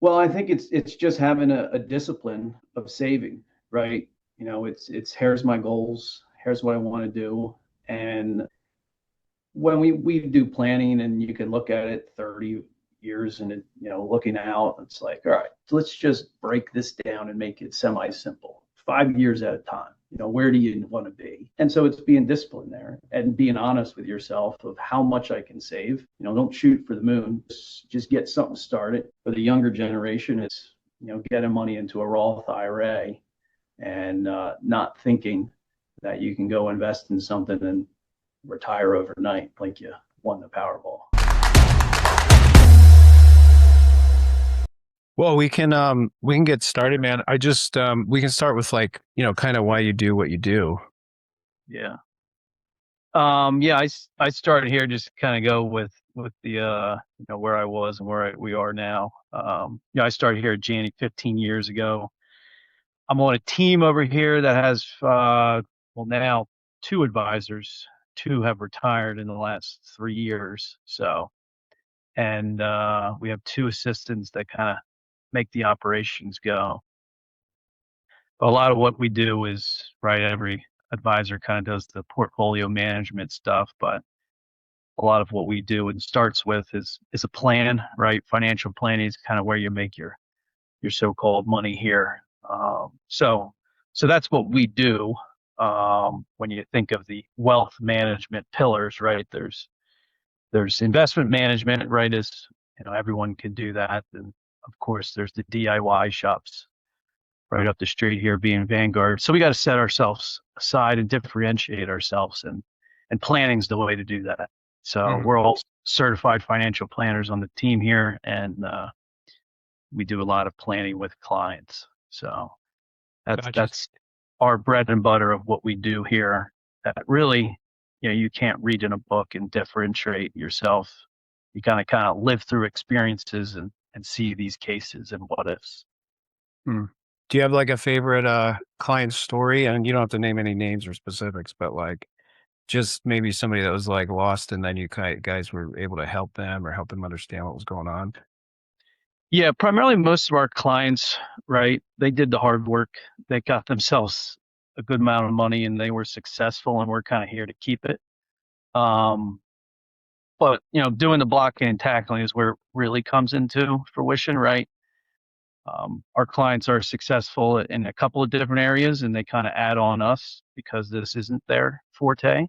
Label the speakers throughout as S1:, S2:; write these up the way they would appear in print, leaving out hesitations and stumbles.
S1: Well, I think it's just having a discipline of saving, right? It's here's my goals, here's what I want to do. And when we do planning and you can look at it 30 years and looking out, it's like, all right, so let's just break this down and make it semi-simple. 5 years at a time. Where do you want to be? And so it's being disciplined there and being honest with yourself of how much I can save. Don't shoot for the moon. Just get something started. For the younger generation, it's getting money into a Roth IRA and not thinking that you can go invest in something and retire overnight like you won the Powerball.
S2: Well, we can get started, man. I just we can start with like, kind of why you do what you do.
S1: Yeah. Yeah, I started here just kind of go with the where I was and we are now. I started here at Janney 15 years ago. I'm on a team over here that has well now two advisors. Two have retired in the last 3 years. So, and we have two assistants that kind of make the operations go. But a lot of what we do is, right, every advisor kind of does the portfolio management stuff, but a lot of what we do and starts with is a plan, right? Financial planning is kind of where you make your so-called money here. So that's what we do. When you think of the wealth management pillars, right? There's investment management, right? Is everyone can do that, and of course there's the DIY shops right up the street here being Vanguard. So we got to set ourselves aside and differentiate ourselves, and planning's the way to do that. So
S2: Mhm.
S1: we're all certified financial planners on the team here, and we do a lot of planning with clients. So that's
S2: Gotcha.
S1: that's our bread and butter of what we do here. That really, you can't read in a book and differentiate yourself. You kind of live through experiences and see these cases and what ifs.
S2: Hmm. Do you have like a favorite client story? And you don't have to name any names or specifics, but like just maybe somebody that was like lost and then guys were able to help them or help them understand what was going on.
S1: Yeah, primarily most of our clients, right, they did the hard work. They got themselves a good amount of money and they were successful, and we're kind of here to keep it. Um, but doing the blocking and tackling is where it really comes into fruition, right? Our clients are successful in a couple of different areas and they kind of add on us because this isn't their forte.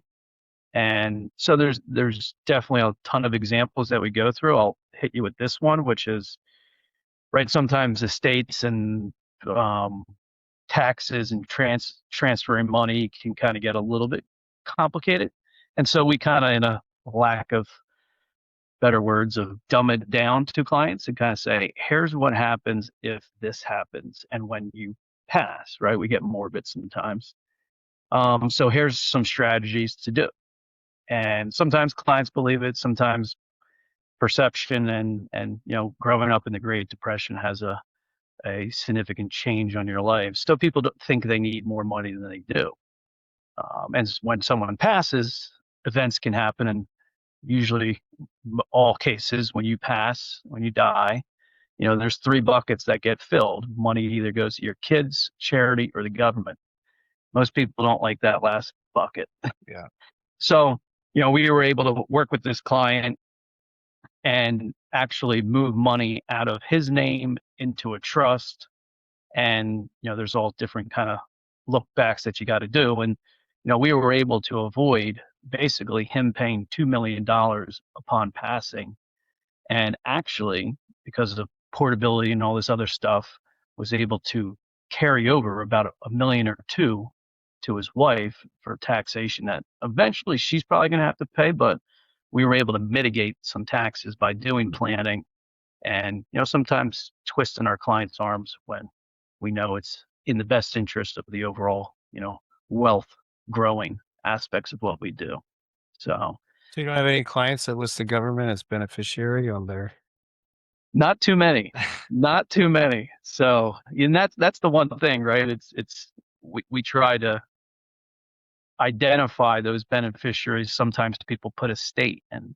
S1: And so there's definitely a ton of examples that we go through. I'll hit you with this one, which is, right, sometimes estates and um, taxes and transferring money can kind of get a little bit complicated. And so we kind of, in a lack of better words, of dumb it down to clients and kind of say, here's what happens if this happens and when you pass, right? We get morbid sometimes. So here's some strategies to do. And sometimes clients believe it, sometimes perception and growing up in the Great Depression has a significant change on your life. So people don't think they need more money than they do. And when someone passes, events can happen, and usually all cases, when you pass, when you die, there's three buckets that get filled. Money either goes to your kids, charity, or the government. Most people don't like that last bucket.
S2: Yeah.
S1: So, we were able to work with this client and actually move money out of his name into a trust. And there's all different kind of look backs that you got to do. And we were able to avoid basically him paying $2 million upon passing, and actually, because of portability and all this other stuff, was able to carry over about a million or two to his wife for taxation that eventually she's probably going to have to pay. But we were able to mitigate some taxes by doing planning, and sometimes twisting our clients' arms when we know it's in the best interest of the overall wealth growing aspects of what we do. So
S2: So you don't have any clients that list the government as beneficiary on their.
S1: not too many, not too many. So, and that's the one thing, right? It's we try to identify those beneficiaries. Sometimes people put a state, and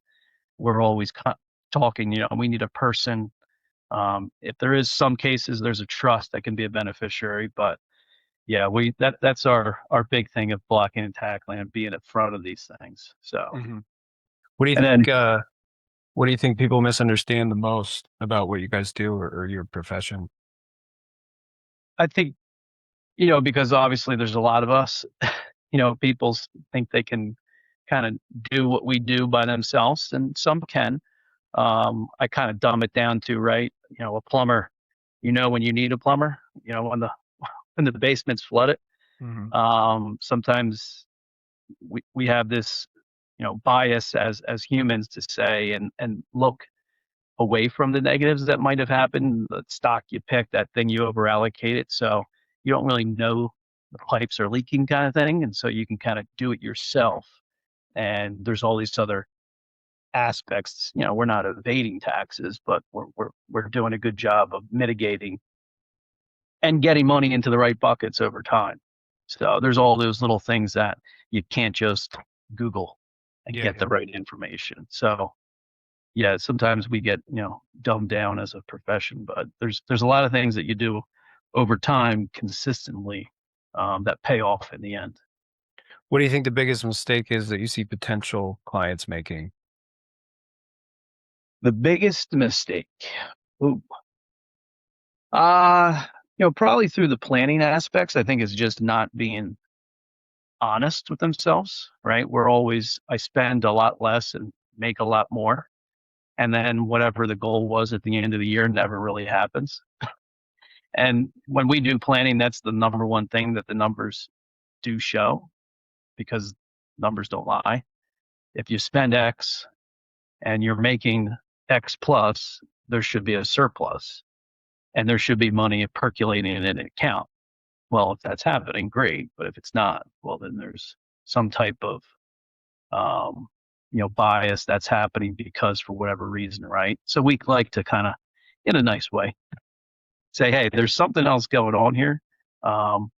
S1: we're always talking. We need a person If there is some cases, there's a trust that can be a beneficiary, but yeah, that's our big thing of blocking and tackling and being in front of these things. So,
S2: Hmm. What do you
S1: and
S2: think?
S1: then
S2: What do you think people misunderstand the most about what you guys do or your profession?
S1: I think, because obviously there's a lot of us, people think they can kind of do what we do by themselves, and some can. I kind of dumb it down to, right, a plumber, when you need a plumber, when the basement's flooded.
S2: Hmm.
S1: Sometimes we have this, bias as humans to say and look away from the negatives that might have happened. The stock you picked, that thing you over allocated, so you don't really know the pipes are leaking kind of thing, and so you can kind of do it yourself. And there's all these other aspects. We're not evading taxes, but we're doing a good job of mitigating and getting money into the right buckets over time. So there's all those little things that you can't just Google and
S2: Yeah,
S1: get the
S2: yeah.
S1: right information. So yeah, sometimes we get, dumbed down as a profession, but there's a lot of things that you do over time consistently, that pay off in the end.
S2: What do you think the biggest mistake is that you see potential clients making?
S1: The biggest mistake. Ooh, uh, probably through the planning aspects, I think is just not being honest with themselves, right? I spend a lot less and make a lot more. And then whatever the goal was at the end of the year never really happens. And when we do planning, that's the number one thing that the numbers do show, because numbers don't lie. If you spend X and you're making X plus, there should be a surplus and there should be money percolating in an account. Well, if that's happening, great. But if it's not, well, then there's some type of um, bias that's happening because for whatever reason, right? So we like to kind of, in a nice way, say, hey, there's something else going on here. Um,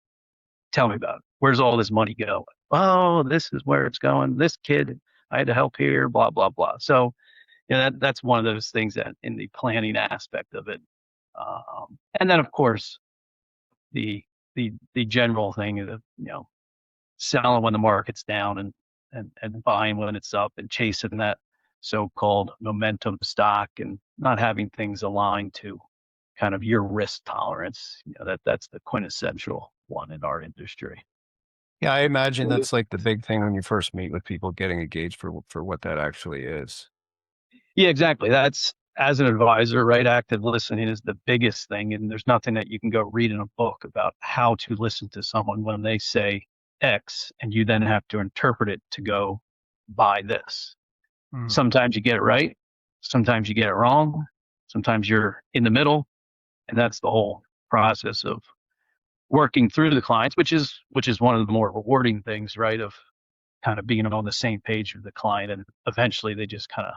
S1: Tell me about it. Where's all this money go? Oh, this is where it's going. This kid, I had to help here, blah, blah, blah. So, that's one of those things that in the planning aspect of it. And then, of course, the general thing of, selling when the market's down and buying when it's up and chasing that so-called momentum stock and not having things aligned to kind of your risk tolerance. That's the quintessential one in our industry.
S2: Yeah, I imagine that's like the big thing when you first meet with people, getting engaged for what that actually is.
S1: Yeah, exactly. That's, as an advisor, right? Active listening is the biggest thing. And there's nothing that you can go read in a book about how to listen to someone when they say X, and you then have to interpret it to go buy this.
S2: Mhm.
S1: Sometimes you get it right. Sometimes you get it wrong. Sometimes you're in the middle. And that's the whole process of working through the clients, which is one of the more rewarding things, right? Of kind of being on the same page with the client. And eventually they just kind of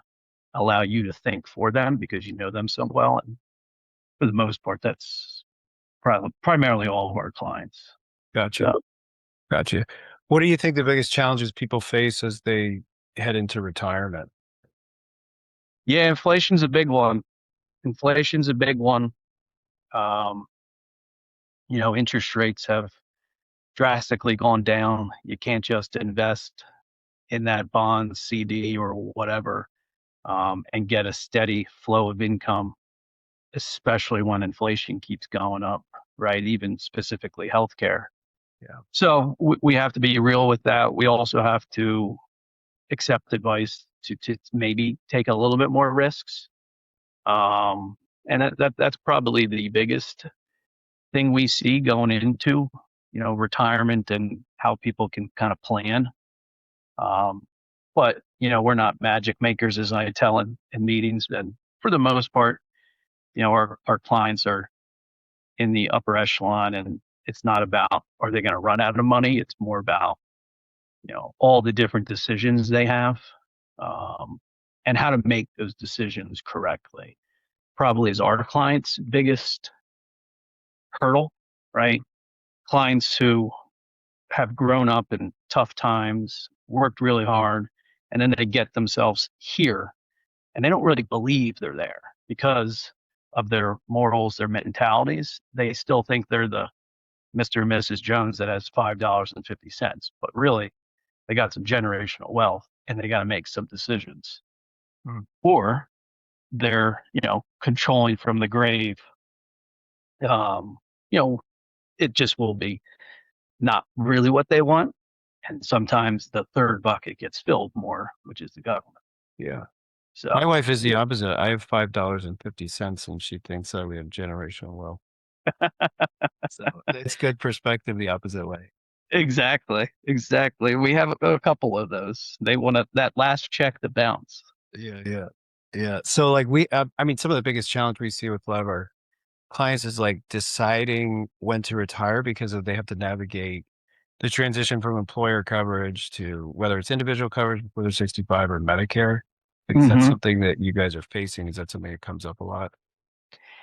S1: allow you to think for them because you know them so well. And for the most part, that's primarily all of our clients.
S2: Gotcha.
S1: So
S2: Gotcha. What do you think the biggest challenges people face as they head into retirement?
S1: yeah, inflation's a big one. Inflation's a big one. Um, Interest rates have drastically gone down. You can't just invest in that bond, CD, or whatever, and get a steady flow of income, especially when inflation keeps going up, right? Even specifically healthcare.
S2: Yeah.
S1: So we have to be real with that. We also have to accept advice to maybe take a little bit more risks. Um, and that's probably the biggest thing we see going into, retirement and how people can kind of plan. Um, but we're not magic makers, as I tell in meetings. And for the most part, our clients are in the upper echelon, and it's not about are they going to run out of money. It's more about all the different decisions they have, um, and how to make those decisions correctly. Probably is our clients' biggest hurdle, right? Clients who have grown up in tough times, worked really hard, and then they get themselves here and they don't really believe they're there because of their morals, their mentalities, they still think they're the Mr. and Mrs. Jones that has $5.50. But really, they got some generational wealth and they got to make some decisions.
S2: Mm.
S1: Or they're, controlling from the grave. Um, you know, it just will be not really what they want. And sometimes the third bucket gets filled more, which is the government.
S2: Yeah. My
S1: So
S2: wife is the opposite. I have $5.50 and she thinks that we have generational wealth. So it's good perspective the opposite way.
S1: exactly, exactly. We have a couple of those. They want that last check to bounce.
S2: Yeah, yeah. Yeah. So like I mean, some of the biggest challenge we see with a lot of our clients is like deciding when to retire because they have to navigate the transition from employer coverage to whether it's individual coverage before they're 65 or Medicare. Like, is that
S1: Hmm.
S2: something that you guys are facing? Is that something that comes up a lot?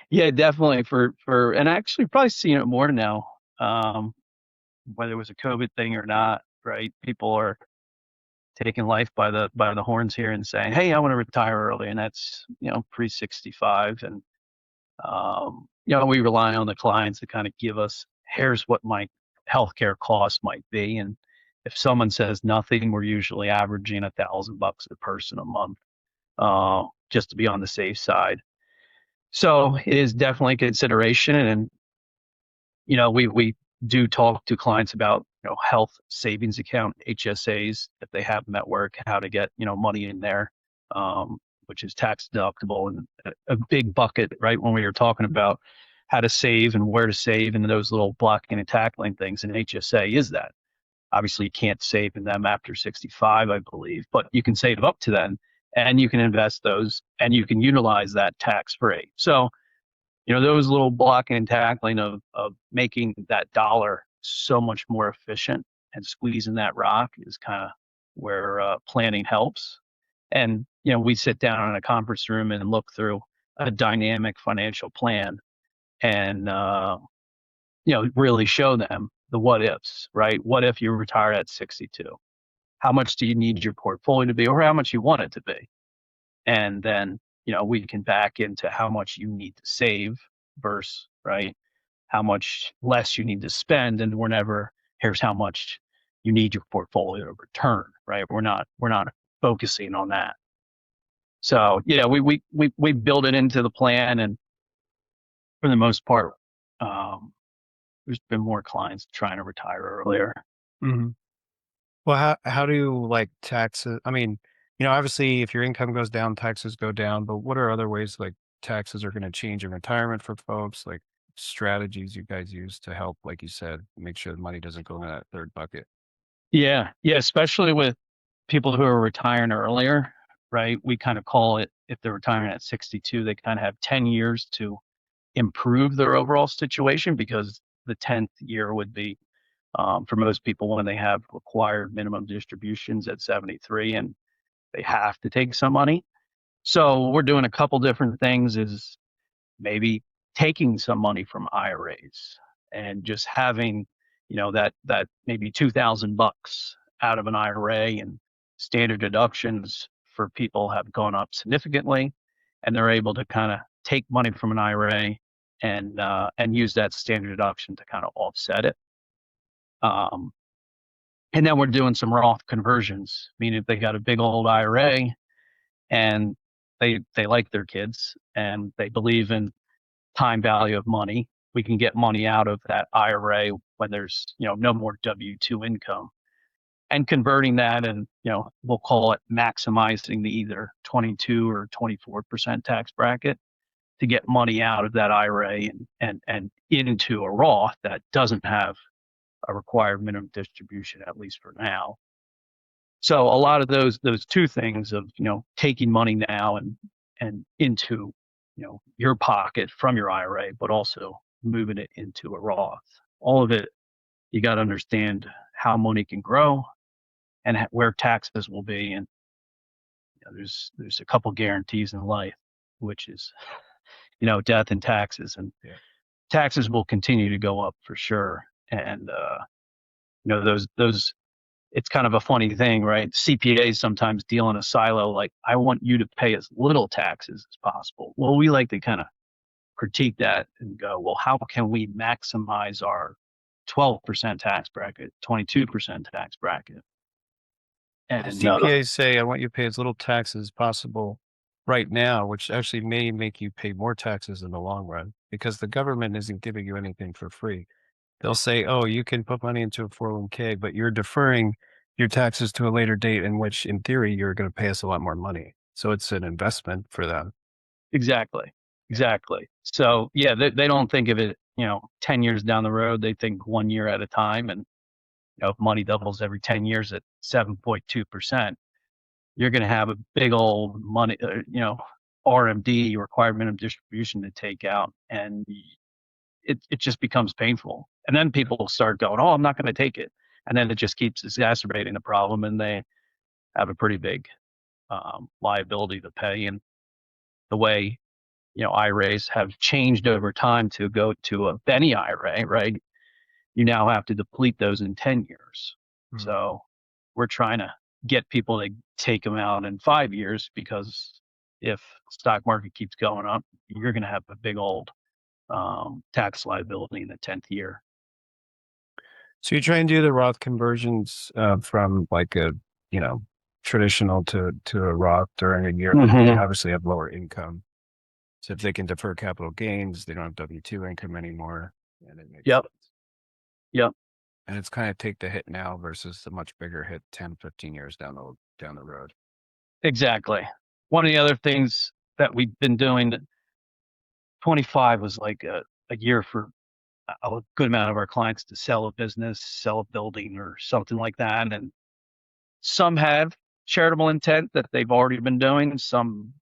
S1: Yeah, definitely and actually probably seeing it more now. Um, whether it was a COVID thing or not, right? People are taking life by the horns here and saying, "Hey, I want to retire early," and that's pre 65, and we rely on the clients to kind of give us, here's what my healthcare cost might be, and if someone says nothing, we're usually averaging $1,000 a person a month, just to be on the safe side. So it is definitely a consideration, and we do talk to clients about health savings account HSAs if they have them at work, how to get money in there, um, which is tax deductible and a big bucket, right? When we were talking about how to save and where to save and those little blocking and tackling things, and HSA is that. Obviously, you can't save in them after 65, I believe, but you can save up to then, and you can invest those, and you can utilize that tax free. So those little blocking and tackling of making that dollar so much more efficient and squeezing that rock is kind of where planning helps. And we sit down in a conference room and look through a dynamic financial plan and really show them the what ifs, right? What if you retire at 62? How much do you need your portfolio to be, or how much you want it to be? And then we can back into how much you need to save versus right how much less you need to spend, and whenever here's how much you need your portfolio to return, right? We're not focusing on that. So yeah, we build it into the plan, and for the most part, um, there's been more clients trying to retire earlier.
S2: Mhm. Well, how do like taxes? I mean, obviously, if your income goes down, taxes go down. But what are other ways like taxes are going to change in retirement for folks? Like strategies you guys use to help, like you said, make sure the money doesn't go in that third bucket.
S1: Yeah, yeah, especially with people who are retiring earlier, right? We kind of call it, if they're retiring at 62, they kind of have 10 years to improve their overall situation, because the 10th year would be, for most people, when they have required minimum distributions at 73 and they have to take some money. So we're doing a couple different things, is maybe taking some money from IRAs and just having, that maybe 2,000 bucks out of an IRA, and standard deductions for people have gone up significantly, and they're able to kind of take money from an IRA and use that standard deduction to kind of offset it. Um, and then we're doing some Roth conversions, meaning if they got a big old IRA and they like their kids and they believe in time value of money, we can get money out of that IRA when there's no more W-2 income, and converting that, and we'll call it maximizing the either 22 or 24% tax bracket to get money out of that IRA and into a Roth that doesn't have a required minimum distribution, at least for now. So a lot of those two things of taking money now and into your pocket from your IRA, but also moving it into a Roth. All of it, you got to understand how money can grow and where taxes will be. And there's a couple guarantees in life, which is death and taxes, and
S2: Yeah.
S1: taxes will continue to go up for sure. And those it's kind of a funny thing, right? CPAs sometimes deal in a silo, like, I want you to pay as little taxes as possible. Well, we like to kind of critique that and go, well, how can we maximize our 12% tax bracket, 22% tax bracket?
S2: The
S1: And
S2: CPAs say, I want you to pay as little tax as possible right now, which actually may make you pay more taxes in the long run because the government isn't giving you anything for free. They'll say, oh, you can put money into a 401k, but you're deferring your taxes to a later date in which, in theory, you're going to pay us a lot more money. So it's an investment for them.
S1: exactly,
S2: Yeah.
S1: exactly. So yeah, they don't think of it, 10 years down the road. They think 1 year at a time. And if money doubles every 10 years at 7.2%, you're going to have a big old money, RMD, required minimum distribution, to take out. And it just becomes painful. And then people start going, oh, I'm not going to take it. And then it just keeps exacerbating the problem. And they have a pretty big liability to pay. And the way, IRAs have changed over time to go to a Benny IRA, right? You now have to deplete those in 10 years.
S2: Mhm.
S1: So we're trying to get people to take them out in 5 years, because if stock market keeps going up, you're going to have a big old tax liability in the 10th year.
S2: So you try and do the Roth conversions from like a, you know, traditional to a Roth during a year that they
S1: Mm-hmm.
S2: obviously have lower income. So if they can defer capital gains, they don't have W-2 income anymore. And it makes
S1: Yep.
S2: sense.
S1: Yep.
S2: And it's kind of take the hit now versus the much bigger hit 10, 15 years down the road.
S1: Exactly. One of the other things that we've been doing, 25 was like a year for a good amount of our clients to sell a business, sell a building or something like that. And some have charitable intent that they've already been doing. Some,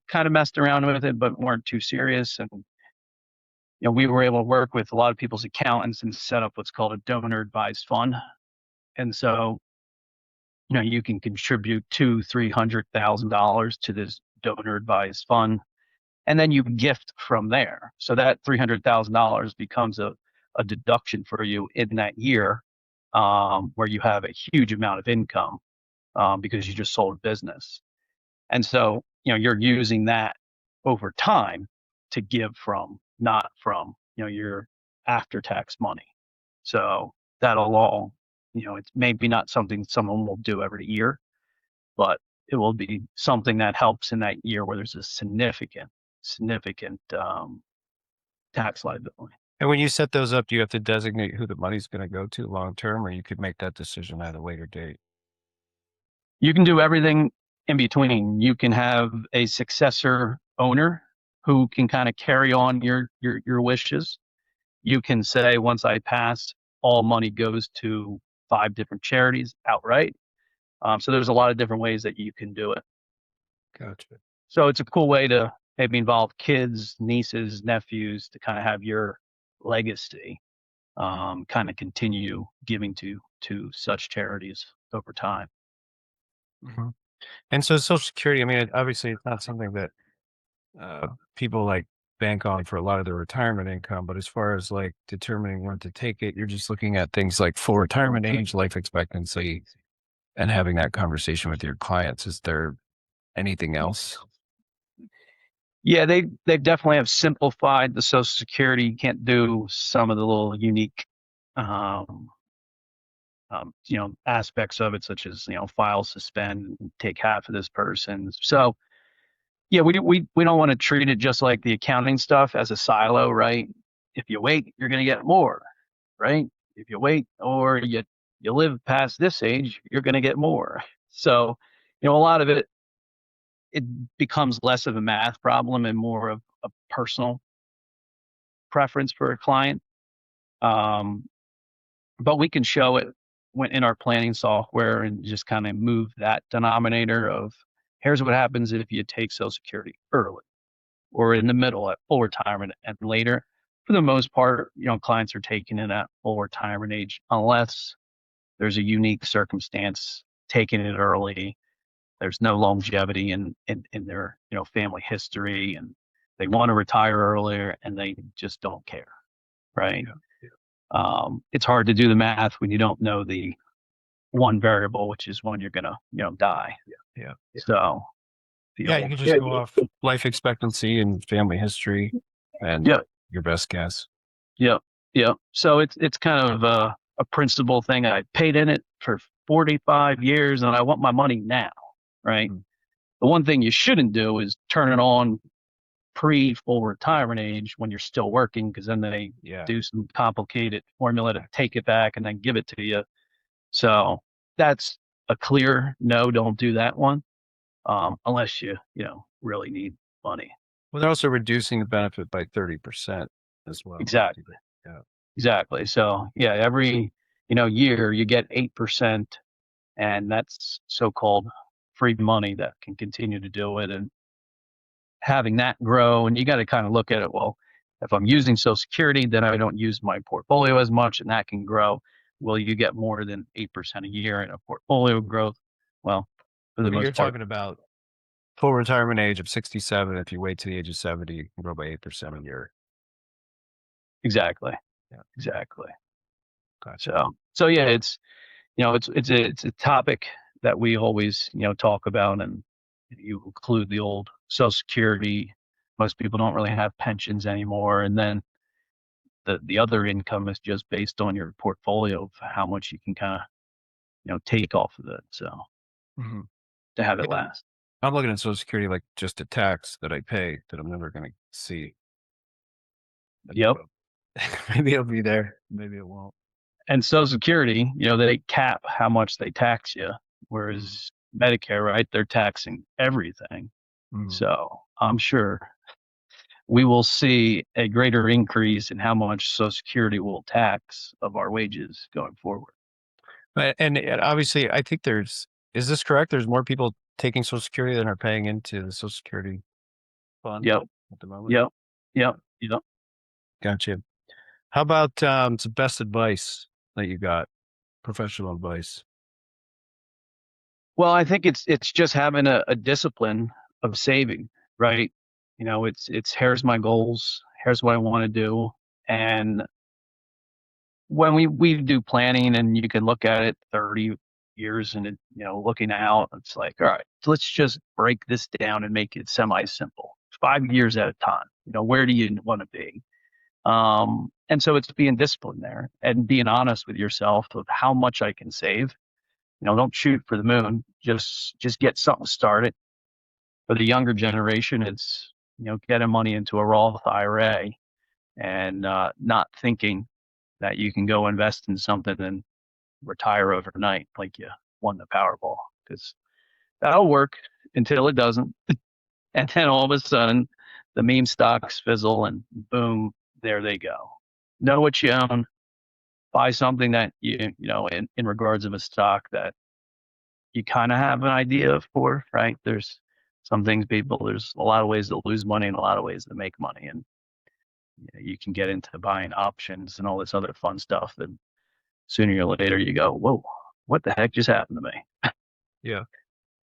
S1: kind of messed around with it, but weren't too serious. And, we were able to work with a lot of people's accountants and set up what's called a donor advised fund. And so, you can contribute $300,000 to this donor advised fund, and then you gift from there. So that $300,000 becomes a deduction for you in that year, where you have a huge amount of income, because you just sold a business. And so, you're using that over time to give from, not from, your after tax money. So that'll all, it's maybe not something someone will do every year, but it will be something that helps in that year where there's a significant tax liability.
S2: And when you set those up, do you have to designate who the money's going to go to long term, or you could make that decision at a later date?
S1: You can do everything in between. You can have a successor owner who can kind of carry on your wishes. You can say, once I pass, all money goes to 5 different charities outright. So there's a lot of different ways that you can do it.
S2: Gotcha.
S1: So it's a cool way to maybe involve kids, nieces, nephews, to kind of have your legacy, kind of continue giving to such charities over time.
S2: Mhm. And so Social Security, I mean, obviously it's not something that people like bank on for a lot of their retirement income. But as far as like determining when to take it, you're just looking at things like full retirement age, life expectancy, and having that conversation with your clients. Is there anything else?
S1: Yeah, they definitely have simplified the Social Security. You can't do some of the little unique, um, aspects of it, such as, file suspend, take half of this person. So yeah, we don't want to treat it just like the accounting stuff as a silo, right? If you wait, you're going to get more, right? If you wait, or you live past this age, you're going to get more. So, a lot of it becomes less of a math problem and more of a personal preference for a client. Um, but we can show it when in our planning software, and just kind of move that denominator of, here's what happens if you take Social Security early or in the middle at full retirement and later. For the most part, clients are taking it at full retirement age, unless there's a unique circumstance taking it early. There's no longevity in their, family history, and they want to retire earlier and they just don't care, right?
S2: Yeah. Yeah.
S1: It's hard to do the math when you don't know the one variable, which is when you're gonna, die.
S2: Yeah.
S1: So the
S2: Yeah, you
S1: old,
S2: could just go off life expectancy and family history. and
S1: Yep.
S2: your best guess.
S1: Yep. Yep. So it's kind of a principal thing. I paid in it for 45 years and I want my money now, right?
S2: Mm.
S1: The one thing you shouldn't do is turn it on pre full retirement age when you're still working, because then they
S2: Yeah.
S1: do some complicated formula to take it back and then give it to you. So that's a clear no, don't do that one. Unless you really need money.
S2: Well, they're also reducing the benefit by 30% as well.
S1: Exactly.
S2: Yeah.
S1: Exactly. So yeah, every year you get 8%, and that's so-called free money that can continue to do it. And having that grow, and you got to kind of look at it. Well, if I'm using Social Security, then I don't use my portfolio as much, and that can grow. Will you get more than 8% a year in a portfolio growth? Well, for the
S2: But you're
S1: most part,
S2: talking about full retirement age of 67. If you wait to the age of 70, you can grow by 8% a year.
S1: exactly,
S2: Yeah.
S1: exactly.
S2: Gotcha.
S1: So yeah, it's a topic that we always talk about, and you include the old Social Security. Most people don't really have pensions anymore, and then the other income is just based on your portfolio of how much you can kind of take off of it. So
S2: Mhm.
S1: to have it
S2: Yeah.
S1: last.
S2: I'm looking at Social Security like just a tax that I pay that I'm never going to see. Maybe
S1: Yep.
S2: maybe it'll be there. Maybe it won't.
S1: And Social Security, they cap how much they tax you,
S2: Mm.
S1: whereas Medicare, right, they're taxing everything.
S2: Mm.
S1: So I'm sure we will see a greater increase in how much Social Security will tax of our wages going forward.
S2: And obviously, I think is this correct? There's more people taking Social Security than are paying into the Social Security fund
S1: Yep,
S2: at the moment.
S1: yep, yep, yep.
S2: Gotcha. How about some best advice that you got? Professional advice.
S1: Well, I think it's just having a discipline of saving, right? It's here's my goals, here's what I want to do, and when we do planning, and you can look at it 30 years and looking out, it's like, all right, so let's just break this down and make it semi simple, 5 years at a time. Where do you want to be? And so it's being disciplined there and being honest with yourself of how much I can save. Don't shoot for the moon. Just get something started. For the younger generation, it's getting money into a Roth IRA, and not thinking that you can go invest in something and retire overnight like you won the Powerball, because that'll work until it doesn't, and then all of a sudden the meme stocks fizzle and boom, there they go. Know what you own. Buy something that in regards of a stock that you kind of have an idea of for, right? There's a lot of ways to lose money and a lot of ways to make money. And you can get into buying options and all this other fun stuff. And sooner or later you go, whoa, what the heck just happened to me?
S2: Yeah.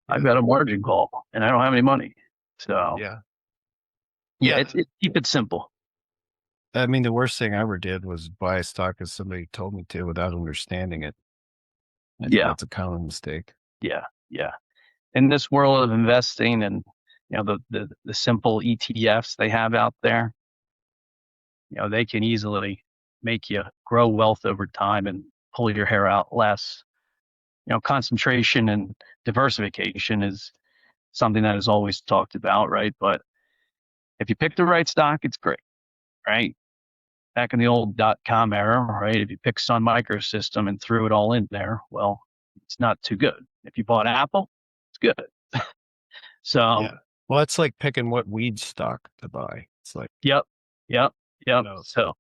S1: I've
S2: Yeah.
S1: got a margin call and I don't have any money. So
S2: Yeah.
S1: yeah,
S2: Yeah.
S1: keep it simple.
S2: I mean, the worst thing I ever did was buy a stock as somebody told me to without understanding it. I think
S1: Yeah.
S2: that's a common mistake.
S1: Yeah. Yeah. In this world of investing, and the simple ETFs they have out there, they can easily make you grow wealth over time and pull your hair out less. Concentration and diversification is something that is always talked about, right? But if you pick the right stock, it's great, right? Back in the old .com era, right? If you pick Sun Microsystem and threw it all in there, well, it's not too good. If you bought Apple, it's good. So,
S2: Yeah. Well, it's like picking what weed stock to buy. It's like,
S1: yep, yep,
S2: who
S1: yep.
S2: knows?
S1: So,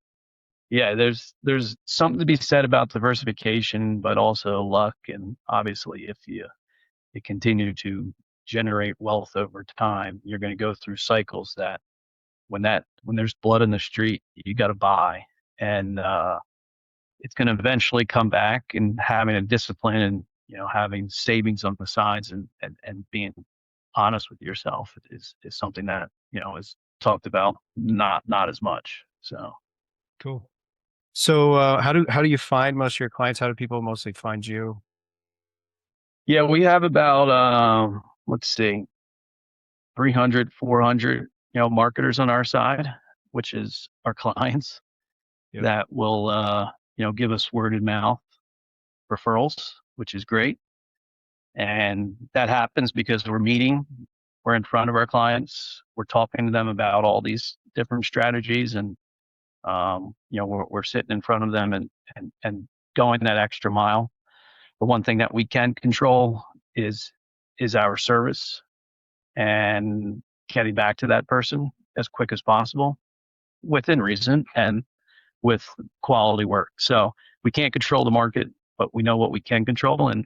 S1: yeah, there's something to be said about diversification, but also luck, and obviously, if you continue to generate wealth over time, you're going to go through cycles that when there's blood in the street, you got to buy, and it's going to eventually come back. And having a discipline, and having savings on the sides, and being honest with yourself is something that is talked about, not as much. So
S2: Cool. So, how do you find most of your clients? How do people mostly find you?
S1: yeah, we have about let's see, 300, 400 marketers on our side. which is our clients
S2: Yep.
S1: that will, give us word of mouth referrals, which is great. And that happens because we're in front of our clients, we're talking to them about all these different strategies, and we're sitting in front of them and going that extra mile. The one thing that we can control is our service and getting back to that person as quick as possible within reason and with quality work. So we can't control the market, but we know what we can control. And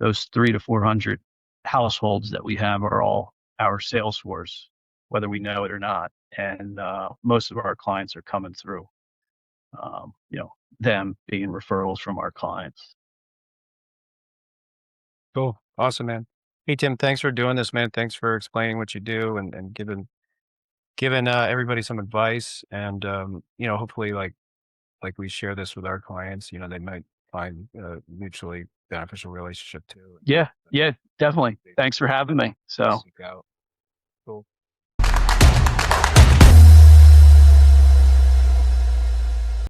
S1: those 300 to 400 households that we have are all our sales force, whether we know it or not. And most of our clients are coming through, them being referrals from our clients.
S2: Cool. Awesome, man. Hey, Tim, thanks for doing this, man. Thanks for explaining what you do and giving everybody some advice. And, hopefully like we share this with our clients, they might find a mutually beneficial relationship too.
S1: Yeah, yeah, definitely. Thanks for having me.
S2: They
S1: So
S2: seek out. Cool.